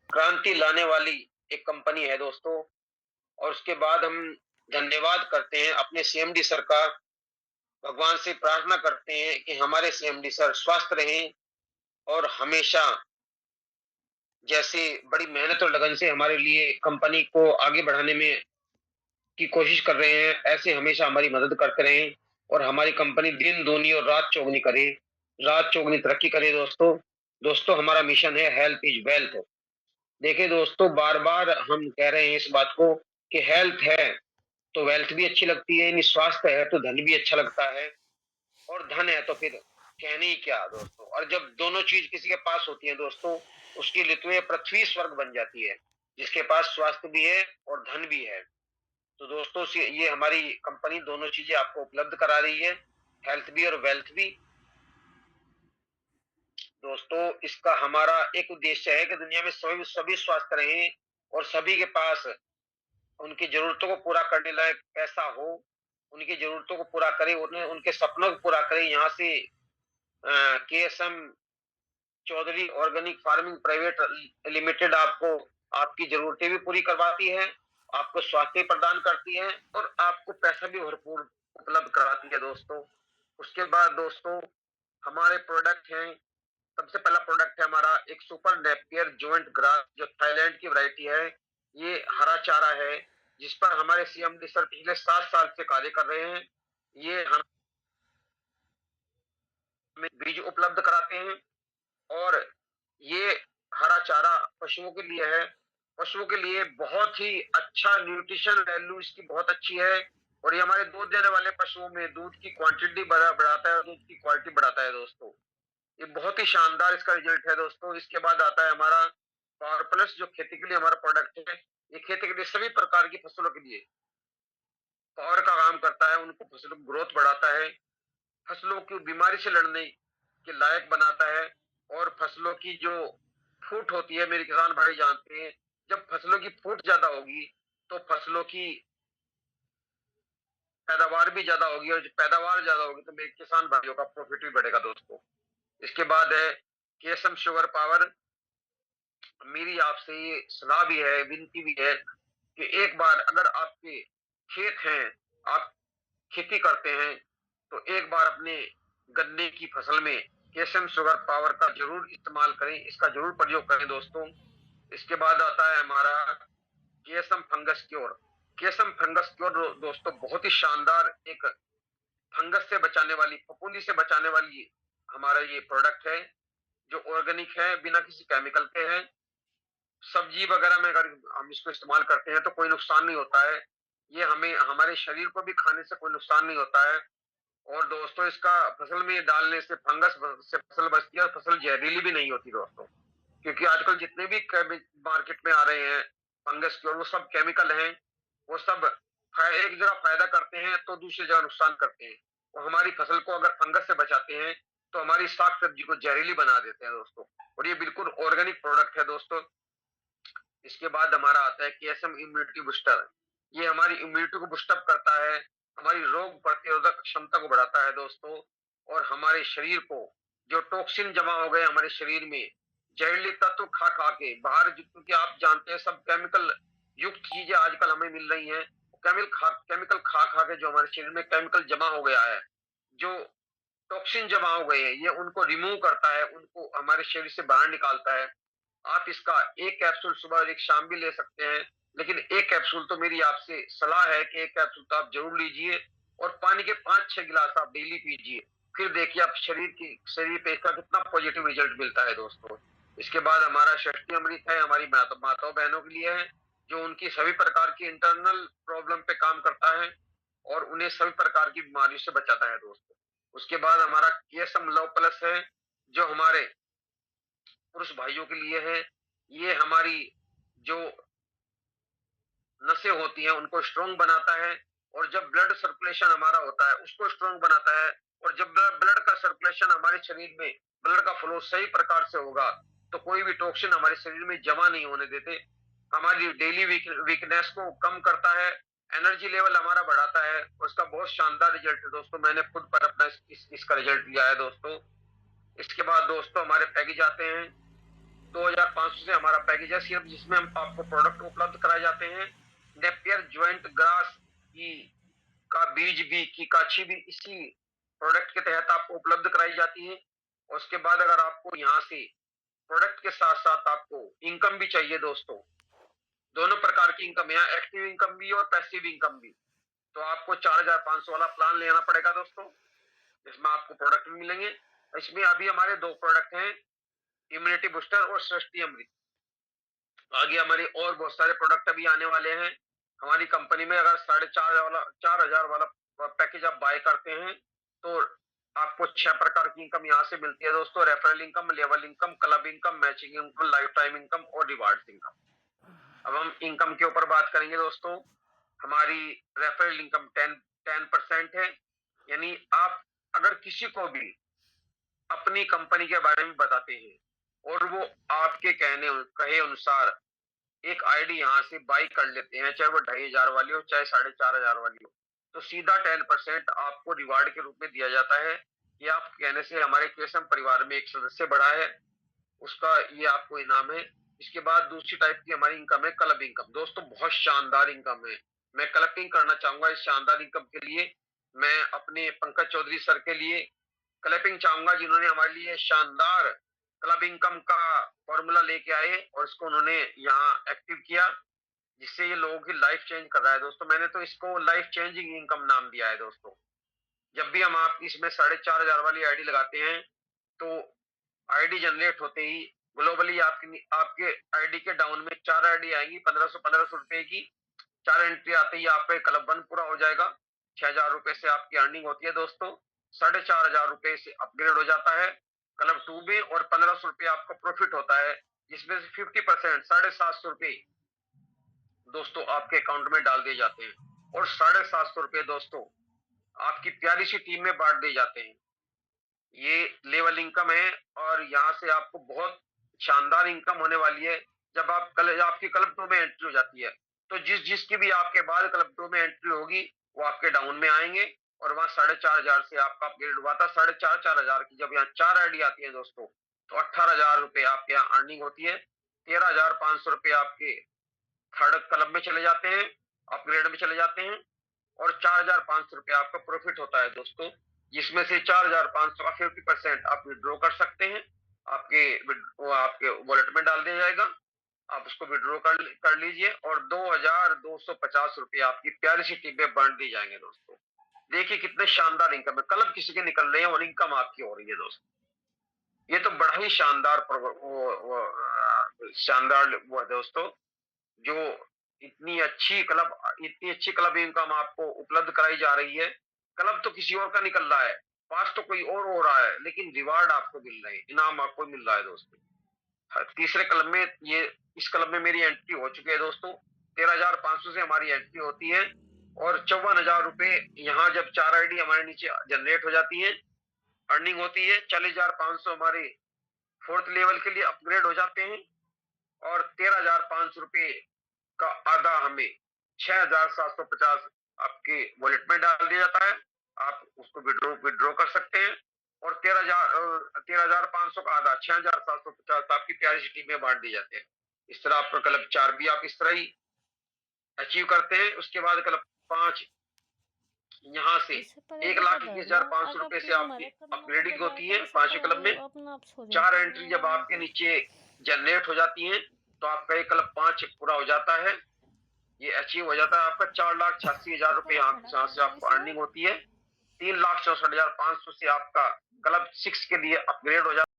क्रांति लाने वाली एक कंपनी है दोस्तों। और उसके बाद हम धन्यवाद करते हैं अपने सीएमडी सर का। भगवान से प्रार्थना करते हैं कि हमारे सीएमडी सर स्वस्थ रहें और हमेशा जैसे बड़ी मेहनत और लगन से हमारे लिए कंपनी को आगे बढ़ाने में की कोशिश कर रहे हैं, ऐसे हमेशा हमारी मदद करते रहें और हमारी कंपनी दिन दूनी और रात चौगुनी करे, रात चौगुनी तरक्की करे दोस्तों। दोस्तों, हमारा मिशन है हेल्थ इज वेल्थ। देखिए दोस्तों, बार-बार हम कह रहे हैं इस बात को कि हेल्थ है तो वेल्थ भी अच्छी लगती है, यानी स्वास्थ्य है तो धन भी अच्छा लगता है और धन है तो फिर कहने ही क्या दोस्तों। और जब दोनों चीज किसी के पास होती है दोस्तों, उसके लिए तो ये पृथ्वी स्वर्ग बन जाती है, जिसके पास स्वास्थ्य भी है और धन भी है। तो दोस्तों, ये हमारी कंपनी दोनों चीजें आपको उपलब्ध करा रही है, हेल्थ भी और वेल्थ भी। दोस्तों, इसका हमारा एक उद्देश्य है कि दुनिया में सभी सभी स्वस्थ रहें और सभी के पास उनकी ज़रूरतों को पूरा करने लायक पैसा हो, उनकी ज़रूरतों को पूरा करे, उन्हें उनके सपनों को पूरा करे। यहाँ से KSM Chaudhary organic farming private limited आपको आपकी ज़रूरतें भी पूरी करवाती है, आपको स्वास्थ्य प्रदान करती है और आपको पैसा भी भरपूर उपलब्ध कराती है दोस्तों। उसके बाद दोस्तों, हमारे प्रोडक्ट हैं। सबसे पहला प्रोडक्ट है हमारा एक सुपर नेपियर जॉइंट ग्रास, जो थाईलैंड की वैरायटी है। ये हरा चारा है जिस पर हमारे सीएमडी सर पिछले 7 साल से कार्य कर रहे हैं। ये हमें बीज उपलब्ध कराते हैं और ये हरा चारा पशुओं के लिए है। पशुओं के लिए बहुत ही अच्छा, न्यूट्रिशन वैल्यू इसकी बहुत अच्छी है और ये हमारे दूध देने वाले पशुओं में दूध की क्वांटिटी बढ़ाता है और दूध की क्वालिटी बढ़ाता है दोस्तों। ये बहुत ही शानदार इसका रिजल्ट है दोस्तों। इसके बाद आता है हमारा पावर प्लस, जो खेती के लिए हमारा प्रोडक्ट है। ये खेती के लिए सभी प्रकार की फसलों के लिए पावर का काम करता है, उनको फसलों की ग्रोथ बढ़ाता है, फसलों की बीमारी से लड़ने के लायक बनाता है और फसलों की जो फूट होती है, मेरे किसान भाई जानते हैं, जब फसलों की फूट ज्यादा होगी तो फसलों की पैदावार भी ज्यादा होगी और जब पैदावार ज्यादा होगी तो मेरे किसान भाइयों का प्रॉफिट भी बढ़ेगा दोस्तों। इसके बाद है केसम शुगर पावर। मेरी आपसे ये सलाह भी है, विनती भी है कि एक बार अगर आपके खेत हैं, आप खेती करते हैं, तो एक बार अपने गन्ने की फसल में केसम शुगर पावर का जरूर इस्तेमाल करें, इसका जरूर प्रयोग करें दोस्तों। इसके बाद आता है हमारा केसम फंगस क्योर। केसम फंगस क्योर दोस्तों बहुत ही शानदार एक फंगस से बचाने वाली, फफूंदी से बचाने वाली हमारा ये प्रोडक्ट है, जो ऑर्गेनिक है, बिना किसी केमिकल के है। सब्जी वगैरह में अगर हम इसको इस्तेमाल करते हैं तो कोई नुकसान नहीं होता है। ये हमें हमारे शरीर को भी खाने से कोई नुकसान नहीं होता है। और दोस्तों, इसका फसल में डालने से फंगस से फसल बचती है और फसल जहरीली भी नहीं होती दोस्तों। क्योंकि आजकल जितने भी मार्केट में आ रहे हैं फंगस के, और वो सब केमिकल हैं। वो सब एक जगह फायदा करते हैं तो दूसरी जगह नुकसान करते हैं। वो हमारी फसल को अगर फंगस से बचाते हैं तो हमारी साग सब्जी को जहरीली बना देते हैं दोस्तों। और ये बिल्कुल ऑर्गेनिक प्रोडक्ट है दोस्तों। इसके बाद हमारा आता है केएसएम इम्यूनिटी बूस्टर। ये हमारी इम्यूनिटी को बूस्टअप करता है, हमारी रोग प्रतिरोधक क्षमता को बढ़ाता है दोस्तों। और हमारे शरीर को जो टॉक्सिन जमा हो गए हमारे शरीर में, जहरीले तत्व खा खा के बाहर, क्योंकि आप जानते हैं सब केमिकल युक्त चीजें आजकल हमें मिल रही हैं। केमिकल खा खा के जो हमारे शरीर में केमिकल जमा हो गया है, जो टॉक्सिन जमा हो गए हैं, ये उनको रिमूव करता है, उनको हमारे शरीर से बाहर निकालता है। आप इसका एक कैप्सूल सुबह और एक शाम भी ले सकते हैं, लेकिन एक कैप्सूल तो मेरी आपसे सलाह है कि एक कैप्सूल तो आप जरूर लीजिए और पानी के 5-6 गिलास आप डेली पीजिए। फिर देखिए आप शरीर पे इसका कितना पॉजिटिव रिजल्ट मिलता है दोस्तों। इसके बाद हमारा षष्ठी अमृत है, हमारी माताओं बहनों के लिए है, जो उनकी सभी प्रकार की इंटरनल प्रॉब्लम पे काम करता है और उन्हें सभी प्रकार की बीमारियों से बचाता है दोस्तों। उसके बाद हमारा केसम लव प्लस है, जो हमारे पुरुष भाइयों के लिए है। ये हमारी जो नसें होती हैं उनको स्ट्रांग बनाता है और जब ब्लड सर्कुलेशन हमारा होता है उसको स्ट्रांग बनाता है। और जब ब्लड का सर्कुलेशन हमारे शरीर में, ब्लड का फ्लो सही प्रकार से होगा तो कोई भी टॉक्सिन हमारे शरीर में जमा नहीं होने देते। हमारी डेली वीकनेस को कम करता है, एनर्जी लेवल हमारा बढ़ाता है। उसका बहुत शानदार रिजल्ट है दोस्तों, मैंने खुद पर इसका रिजल्ट लिया है दोस्तों। इसके बाद दोस्तों हमारे पैकेज आते हैं। 2500 से हमारा पैकेज है सिर्फ, जिसमें हम आपको प्रोडक्ट उपलब्ध कराए जाते हैं। नेपियर ज्वाइंट ग्रास की का बीज भी की काछी भी इसी प्रोडक्ट के तहत आपको उपलब्ध कराई जाती है। और उसके बाद अगर आपको यहाँ से प्रोडक्ट के साथ साथ आपको इनकम भी चाहिए दोस्तों, दोनों प्रकार की इनकम, यहाँ एक्टिव इनकम भी और पैसिव इनकम भी, तो आपको 4500 वाला प्लान लेना पड़ेगा दोस्तों, इसमें आपको प्रोडक्ट भी मिलेंगे। इसमें अभी हमारे 2 प्रोडक्ट हैं, इम्यूनिटी बूस्टर और सृष्टि अमृत। आगे हमारे और बहुत सारे प्रोडक्ट अभी आने वाले हैं। हमारी कंपनी में अगर 4,500 वाला पैकेज आप बाय करते हैं तो आपको 6 प्रकार की इनकम यहाँ से मिलती है दोस्तों। Referral income, level income, club income, matching income, life time income और रिवार्ड इनकम। अब हम इनकम के ऊपर बात करेंगे दोस्तों। हमारी रेफरल इनकम 10% है, यानी आप अगर किसी को भी अपनी कंपनी के बारे में बताते हैं और वो आपके कहे अनुसार एक आईडी यहाँ से बाई कर लेते हैं, चाहे वो 2500 वाली हो चाहे 4500 वाली हो, तो सीधा 10% आपको रिवार्ड के रूप में दिया जाता है। ये आप कहने से हमारे केसम परिवार में एक सदस्य बढ़ा है, उसका ये आपको इनाम है। इसके बाद दूसरी टाइप की हमारी इनकम है क्लब इनकम। दोस्तों बहुत शानदार इनकम है, मैं क्लबिंग करना चाहूंगा इस शानदार इनकम के लिए। मैं अपने पंकज चौधरी सर के लिए क्लैपिंग चाहूंगा, जिन्होंने हमारे लिए शानदार क्लब इनकम का फॉर्मूला लेके आए और इसको उन्होंने यहाँ एक्टिव किया, जिससे ये लोगों की लाइफ चेंज कर रहा है दोस्तों। मैंने तो इसको लाइफ चेंजिंग इनकम नाम दिया है दोस्तों। जब भी हम आप इसमें 4500 वाली आईडी लगाते हैं तो आईडी जनरेट होते ही ग्लोबली आपके आईडी के डाउन में 4 आईडी आएंगी 1500 रुपए की। 4 एंट्री आते ही आपका क्लब 1 पूरा हो जाएगा। 6000 रुपए से आपकी अर्निंग होती है दोस्तों। 4500 रुपए से अपग्रेड हो जाता है क्लब 2 में और 1500 रुपए आपका प्रॉफिट होता है, जिसमें से 50% 750 रुपए दोस्तों आपके अकाउंट में डाल दिए जाते हैं और 750 रुपए दोस्तों आपकी प्यारी सी टीम में बांट दिए जाते हैं। ये लेवल इनकम है और यहाँ से आपको बहुत शानदार इनकम होने वाली है। जब आपकी क्लब 2 में एंट्री हो जाती है तो जिसकी भी आपके बाद क्लब 2 में एंट्री होगी वो आपके डाउन में आएंगे और वहां 4500 से आपका अपग्रेड हुआ था। 4500 की जब यहाँ 4 आईडी आती है दोस्तों तो 18,000 रुपए आपके यहाँ अर्निंग होती है। 13,500 रुपए आपके थर्ड क्लब में चले जाते हैं, अपग्रेड में चले जाते हैं और 4,500 रुपए आपका प्रॉफिट होता है दोस्तों, जिसमें से 4,500 का 50% आप विड्रॉ कर सकते हैं। आपके वॉलेट में डाल दिया जाएगा, आप उसको विड्रॉ कर लीजिए और 2,250 रुपए आपकी प्यारी सी टीम में बांट दी जाएंगे दोस्तों। देखिए कितने शानदार इनकम है, क्लब किसी के निकल रहे हैं और इनकम आपकी हो रही है दोस्तों। ये तो बड़ा ही शानदार शानदार वो है दोस्तों, जो इतनी अच्छी क्लब इनकम आपको उपलब्ध कराई जा रही है। क्लब तो किसी और का निकल रहा है, पास तो कोई और हो रहा है, लेकिन रिवार्ड आपको मिल रहे हैं, इनाम आपको मिल रहा है दोस्तों। तीसरे क्लब में इस क्लब में मेरी एंट्री हो चुकी है दोस्तों। 13,500 से हमारी एंट्री होती है और 54,000 रुपए यहाँ जब 4 आईडी हमारे नीचे जनरेट हो जाती है, अर्निंग होती है। 40,500 हमारे 4th लेवल के लिए अपग्रेड हो जाते हैं और 13,500 रुपए का आधा हमें 6,750 आपके वॉलेट में डाल दिया जाता है। आप उसको विड्रॉ कर सकते हैं और 13,500 का आधा 6,750 आपकी प्यारी सिटी में बांट दिए जाते हैं। इस तरह आपका क्लब 4 भी आप इस तरह ही अचीव करते हैं। उसके बाद क्लब 5 यहाँ से 1,21,500 रुपए से आपकी अपग्रेडिंग होती है 5वें क्लब में। 4 एंट्री जब आपके नीचे जनरेट हो जाती है तो आपका एक क्लब 5 पूरा हो जाता है, ये अचीव हो जाता है आपका। 4,86,000 रुपए यहाँ से आपको अर्निंग होती है। 3,64,500 से आपका क्लब 6 के लिए अपग्रेड हो जाता है।